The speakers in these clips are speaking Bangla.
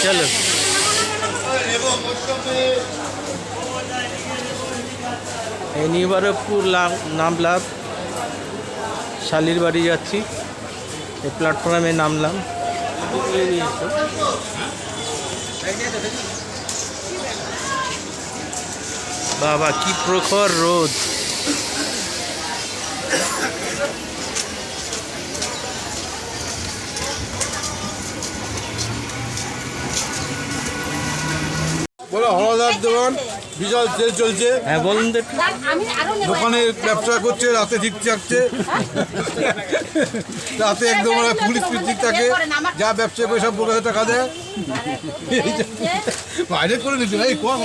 চলো এই নিবারকপুর নামলাম, শালির বাড়ি যাচ্ছি। এই প্ল্যাটফর্মে নামলাম। বাবা কি প্রখর রোদ! বলো হলদার দোকান বিশাল সেল চলছে। হ্যাঁ বলুন তো। দোকানে ব্যবসা করছে, রাতে ঠিক থাকছে, রাতে একদম পুলিশ ঠিক থাকে, যা ব্যবসা করে সব বলে টাকা দেয়। বাইরে করে নিতে ভাই কম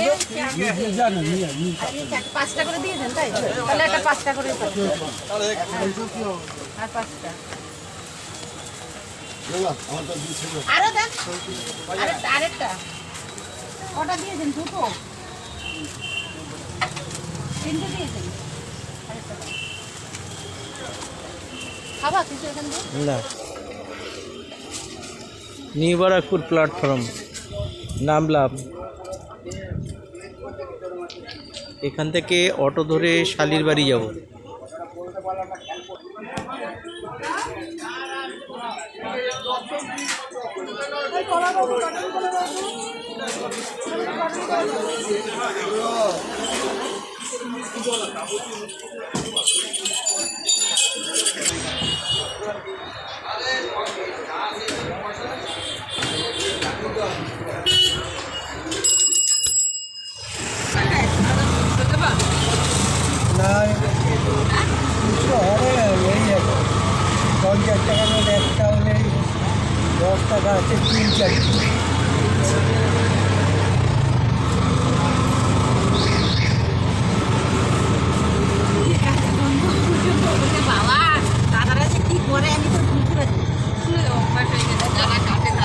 কটা দিয়েছেন? দুটো, তিনটে দিয়েছেন। খাবা কিছু এখান থেকে? না, নিবারকপুর প্ল্যাটফর্ম নামলাম। এখান থেকে অটো ধরে শালির বাড়ি যাব। পঞ্চাশ টাকা নোট একটা হলে 10 টাকা আছে, 3-4। বাবা দাদারা যে কি করে আমি তো বুঝতে পারি।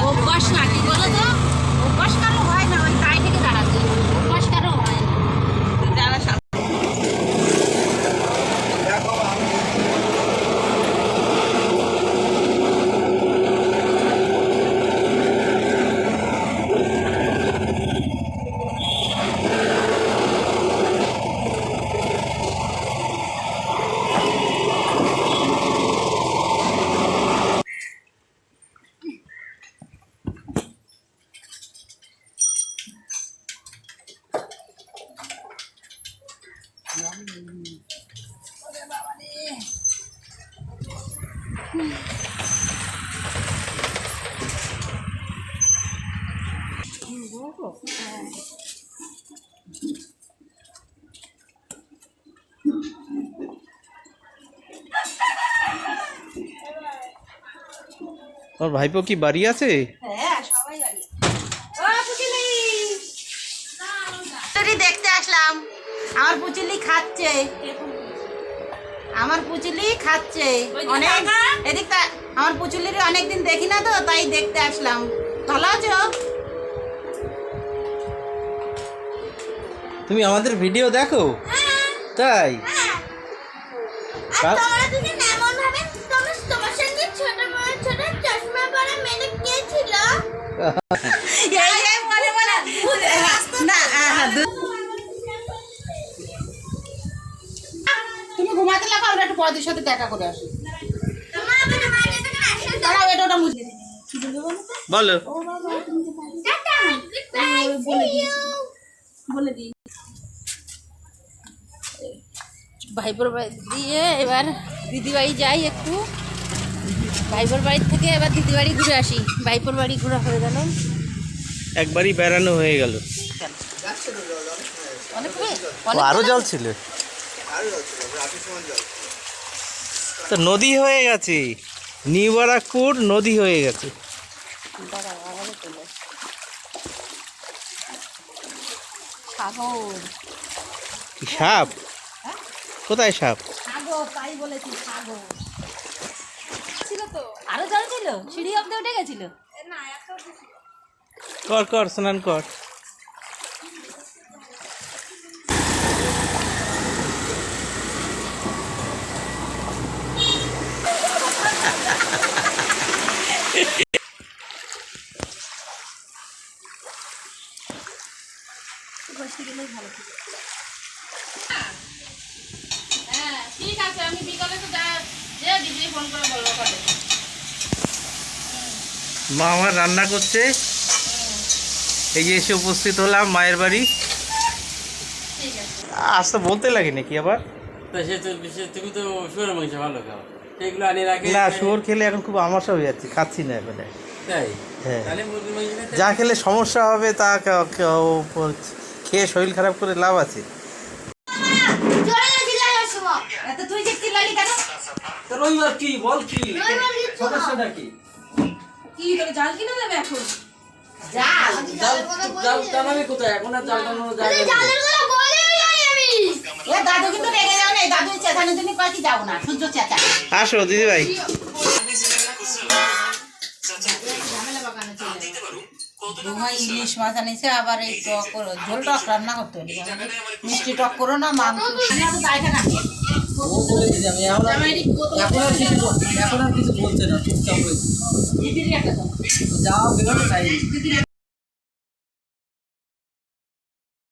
অভ্যাস না, কি বলো তো, অভ্যাস কারো হয় না, ওই তাই থেকে দাঁড়াচ্ছে, অভ্যাস কারো হয় না। যারা তোর ভাইপো কি বাড়ি আছে? হ্যাঁ সবাই জানে। ও পুচিলি, তোরই দেখতে আসলাম। আমার পুচিলি খাচ্ছে, আমার পুচিলি খাচ্ছে অনেক। এদিক আমার পুচুলির অনেকদিন দেখি না তো, তাই দেখতে আসলাম। ভালো আছো? তুমি আমাদের ভিডিও দেখো? তাই? তুমি ঘুমাতে লাগো, আমরা একটু পরদের সাথে দেখা করে আসি। বলো। বলে দিই ভাইপোর বাড়ি দিয়ে এবার দিদি বাড়ি যাই একটু। ভাইপোর বাড়ি থেকে এবার দিদি বাড়ি ঘুরে আসি। ভাইপোর বাড়ি ঘোরা হয়ে গেল, একবারই বেড়ানো হয়ে গেল। আরো জল ছিল তো, নদী হয়ে গেছে। নিবারকপুর নদী হয়ে গেছে। কি সাপ? কোথায় সাপ? তাই বলেছি, ছিল তো, আরো জল ছিল, সিঁড়ি অব্দি উঠে গেছিল। কর কর, স্নান কর। মা আমার রান্না করছে। এই যে এসে উপস্থিত হলাম মায়ের বাড়ি। আজ তো বলতে লাগে নাকি আবার? তুমি তো শুয়োরের মাংস ভালো খাও, সেগুলো আনি রাখে। না, শুয়োর খেলে এখন খুব আমাশা হয়ে যাচ্ছে, খাচ্ছি না এখন। তাই? হ্যাঁ, তাহলে মুরগির মাংস খেতে- যা খেলে সমস্যা হবে তা খেয়ে শরীর খারাপ করে লাভ আছে? তুই যে চিল্লালি কেন? তো রবিবার কি বল, কি সমস্যাটা কি? কি তোকে জাল কিনে দেবে এখন? জাল জাল টানাবে কোথায় এখন? আর জাল টানানো যায় না। এ দাদু কিন্তু রেগে যাও না, দাদু চেঁচানোর জন্য কয়েকটি যাবো না, সূর্য চেঁচা। আসো দিদি ভাই। বৌমা ইলিশ মাছ আনিছে, আবার এই টক ঝোল টক রান্না করতে হবে। মিষ্টি টক করো না, মাংস ও বলে দিদি, আমি এখন আর কিছু বলছে না, চুপচাপ হয়েছে। যাও বেরোনো চাই।